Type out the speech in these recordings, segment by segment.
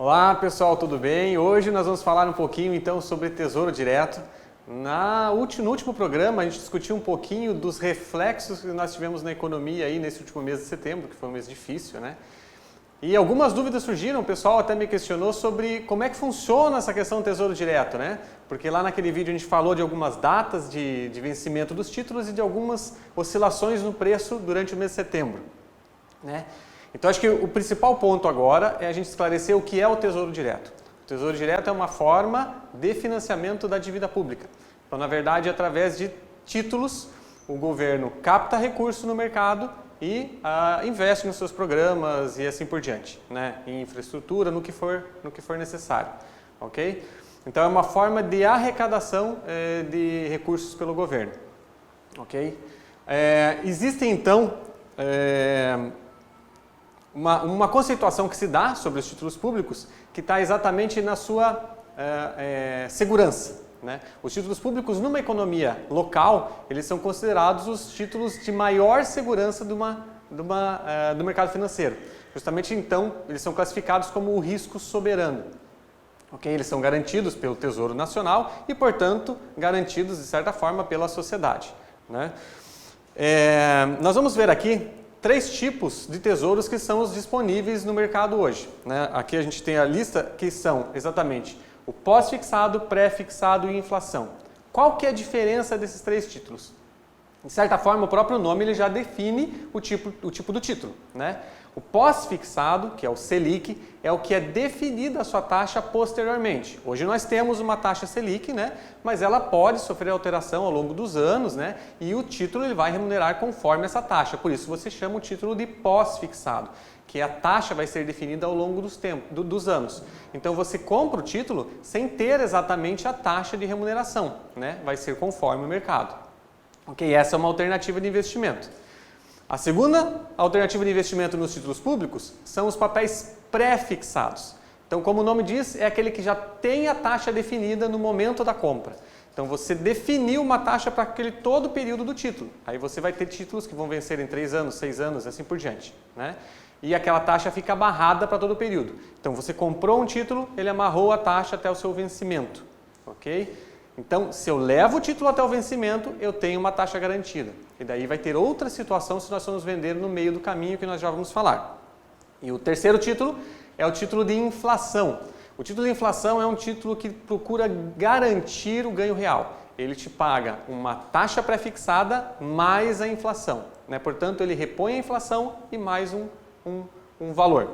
Olá pessoal, tudo bem? Hoje nós vamos falar um pouquinho então sobre Tesouro Direto. No último programa a gente discutiu um pouquinho dos reflexos que nós tivemos na economia aí nesse último mês de setembro, que foi um mês difícil, né? E algumas dúvidas surgiram, o pessoal até me questionou sobre como é que funciona essa questão do Tesouro Direto, né? Porque lá naquele vídeo a gente falou de algumas datas de vencimento dos títulos e de algumas oscilações no preço durante o mês de setembro, né? Então acho que o principal ponto agora é a gente esclarecer o que é o Tesouro Direto. O Tesouro Direto é uma forma de financiamento da dívida pública. Então, na verdade, através de títulos, o governo capta recursos no mercado e investe nos seus programas e assim por diante, né? Em infraestrutura, no que for necessário, ok? Então é uma forma de arrecadação de recursos pelo governo, ok? Existem então uma conceituação que se dá sobre os títulos públicos que está exatamente na sua segurança, né? Os títulos públicos numa economia local, eles são considerados os títulos de maior segurança do mercado financeiro. Justamente então, eles são classificados como o risco soberano. Okay? Eles são garantidos pelo Tesouro Nacional e, portanto, garantidos de certa forma pela sociedade, né? Nós vamos ver aqui 3 tipos de tesouros que são os disponíveis no mercado hoje, né? Aqui a gente tem a lista que são exatamente o pós-fixado, pré-fixado e inflação. Qual que é a diferença desses 3 títulos? De certa forma, o próprio nome ele já define o tipo do título, né? O pós-fixado, que é o Selic, é o que é definida a sua taxa posteriormente. Hoje nós temos uma taxa Selic, né? Mas ela pode sofrer alteração ao longo dos anos, né? E o título ele vai remunerar conforme essa taxa. Por isso você chama o título de pós-fixado, que a taxa vai ser definida ao longo dos anos. Então você compra o título sem ter exatamente a taxa de remuneração, né? Vai ser conforme o mercado. Ok, essa é uma alternativa de investimento. A segunda alternativa de investimento nos títulos públicos são os papéis pré-fixados. Então, como o nome diz, é aquele que já tem a taxa definida no momento da compra. Então, você definiu uma taxa para todo o período do título. Aí você vai ter títulos que vão vencer em 3 anos, 6 anos, assim por diante, né? E aquela taxa fica amarrada para todo o período. Então, você comprou um título, ele amarrou a taxa até o seu vencimento, ok? Então, se eu levo o título até o vencimento, eu tenho uma taxa garantida. E daí vai ter outra situação se nós formos vender no meio do caminho que nós já vamos falar. E o terceiro título é o título de inflação. O título de inflação é um título que procura garantir o ganho real. Ele te paga uma taxa pré-fixada mais a inflação, né? Portanto, ele repõe a inflação e mais um valor.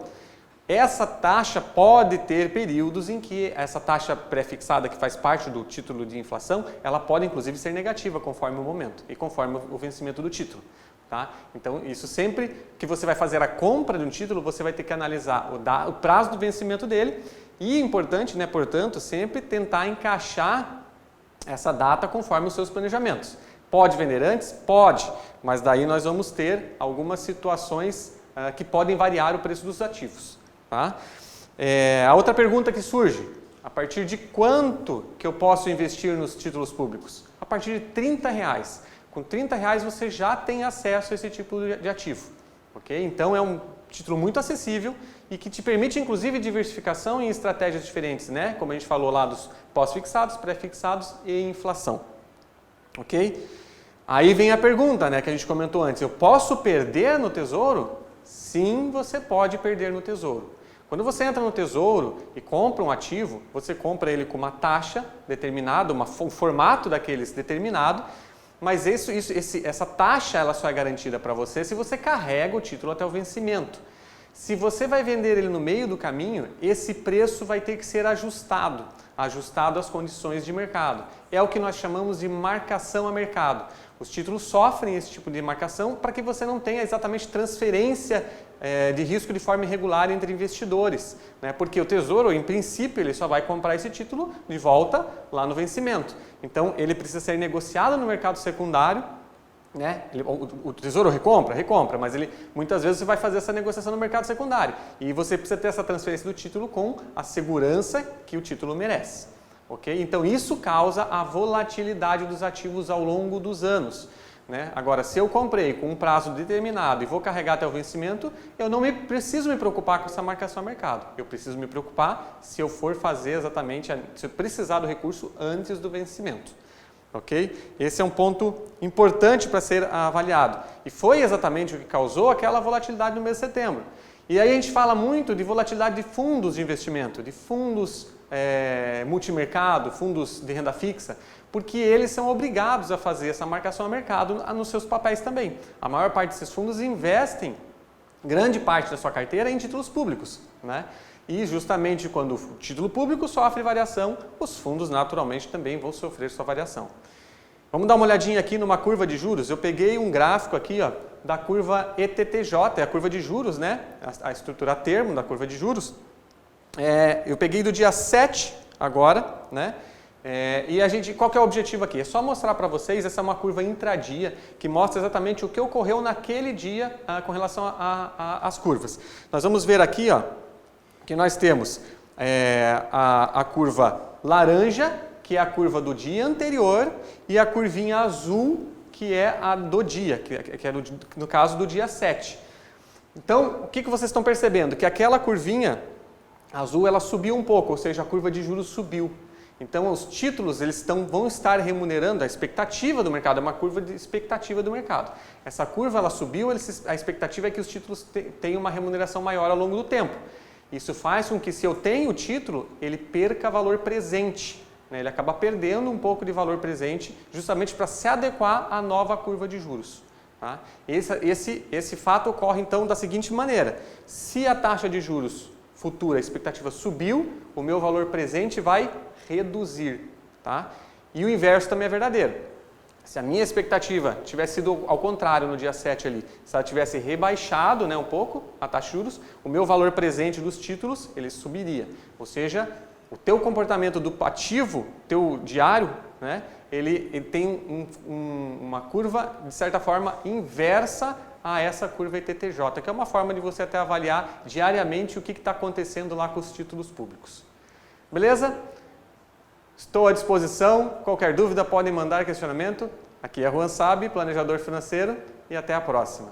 Essa taxa pode ter períodos em que essa taxa pré-fixada, que faz parte do título de inflação, ela pode inclusive ser negativa conforme o momento e conforme o vencimento do título, tá? Então, isso sempre que você vai fazer a compra de um título, você vai ter que analisar o prazo do vencimento dele e, importante, né, portanto, sempre tentar encaixar essa data conforme os seus planejamentos. Pode vender antes? Pode, mas daí nós vamos ter algumas situações que podem variar o preço dos ativos. Tá? A outra pergunta que surge, a partir de quanto que eu posso investir nos títulos públicos? A partir de R$30. Com R$30 você já tem acesso a esse tipo de ativo, ok? Então é um título muito acessível e que te permite inclusive diversificação em estratégias diferentes, né? Como a gente falou lá dos pós-fixados, pré-fixados e inflação, ok? Aí vem a pergunta, né, que a gente comentou antes, eu posso perder no Tesouro? Sim, você pode perder no Tesouro. Quando você entra no Tesouro e compra um ativo, você compra ele com uma taxa determinada, um formato daqueles determinado, mas essa taxa ela só é garantida para você se você carrega o título até o vencimento. Se você vai vender ele no meio do caminho, esse preço vai ter que ser ajustado às condições de mercado. É o que nós chamamos de marcação a mercado. Os títulos sofrem esse tipo de marcação para que você não tenha exatamente transferência de risco de forma irregular entre investidores, né? Porque o Tesouro, em princípio, ele só vai comprar esse título de volta lá no vencimento. Então, ele precisa ser negociado no mercado secundário, né? O Tesouro recompra, mas muitas vezes você vai fazer essa negociação no mercado secundário. E você precisa ter essa transferência do título com a segurança que o título merece. Okay? Então, isso causa a volatilidade dos ativos ao longo dos anos. né? Agora, se eu comprei com um prazo determinado e vou carregar até o vencimento, eu não preciso me preocupar com essa marcação a mercado. Eu preciso me preocupar se eu for fazer exatamente, se eu precisar do recurso antes do vencimento. Ok? Esse é um ponto importante para ser avaliado. E foi exatamente o que causou aquela volatilidade no mês de setembro. E aí a gente fala muito de volatilidade de fundos de investimento, de fundos multimercado, fundos de renda fixa, porque eles são obrigados a fazer essa marcação a mercado nos seus papéis também. A maior parte desses fundos investem grande parte da sua carteira em títulos públicos, né? E justamente quando o título público sofre variação, os fundos naturalmente também vão sofrer sua variação. Vamos dar uma olhadinha aqui numa curva de juros. Eu peguei um gráfico aqui, ó, da curva ETTJ, é a curva de juros, né? A estrutura a termo da curva de juros. Eu peguei do dia 7 agora, né? E qual que é o objetivo aqui? É só mostrar para vocês, essa é uma curva intradia que mostra exatamente o que ocorreu naquele dia com relação às curvas. Nós vamos ver aqui, ó, que nós temos a curva laranja, que é a curva do dia anterior, e a curvinha azul, que é a do dia, que é no caso do dia 7. Então, o que vocês estão percebendo? Que aquela curvinha azul, ela subiu um pouco, ou seja, a curva de juros subiu. Então, os títulos vão estar remunerando a expectativa do mercado, é uma curva de expectativa do mercado. Essa curva ela subiu, a expectativa é que os títulos tenham uma remuneração maior ao longo do tempo. Isso faz com que, se eu tenho o título, ele perca valor presente, né? Ele acaba perdendo um pouco de valor presente, justamente para se adequar à nova curva de juros. Tá? Esse fato ocorre, então, da seguinte maneira: se a taxa de juros futura, a expectativa subiu, o meu valor presente vai reduzir. Tá? E o inverso também é verdadeiro. Se a minha expectativa tivesse sido ao contrário no dia 7 ali, se ela tivesse rebaixado, né, um pouco a taxa de juros, o meu valor presente dos títulos, ele subiria. Ou seja, o teu comportamento do ativo, teu diário, né, ele tem uma curva, de certa forma, inversa a essa curva ETTJ, que é uma forma de você até avaliar diariamente o que está acontecendo lá com os títulos públicos. Beleza? Estou à disposição. Qualquer dúvida podem mandar questionamento. Aqui é Juan Sabe, planejador financeiro, e até a próxima.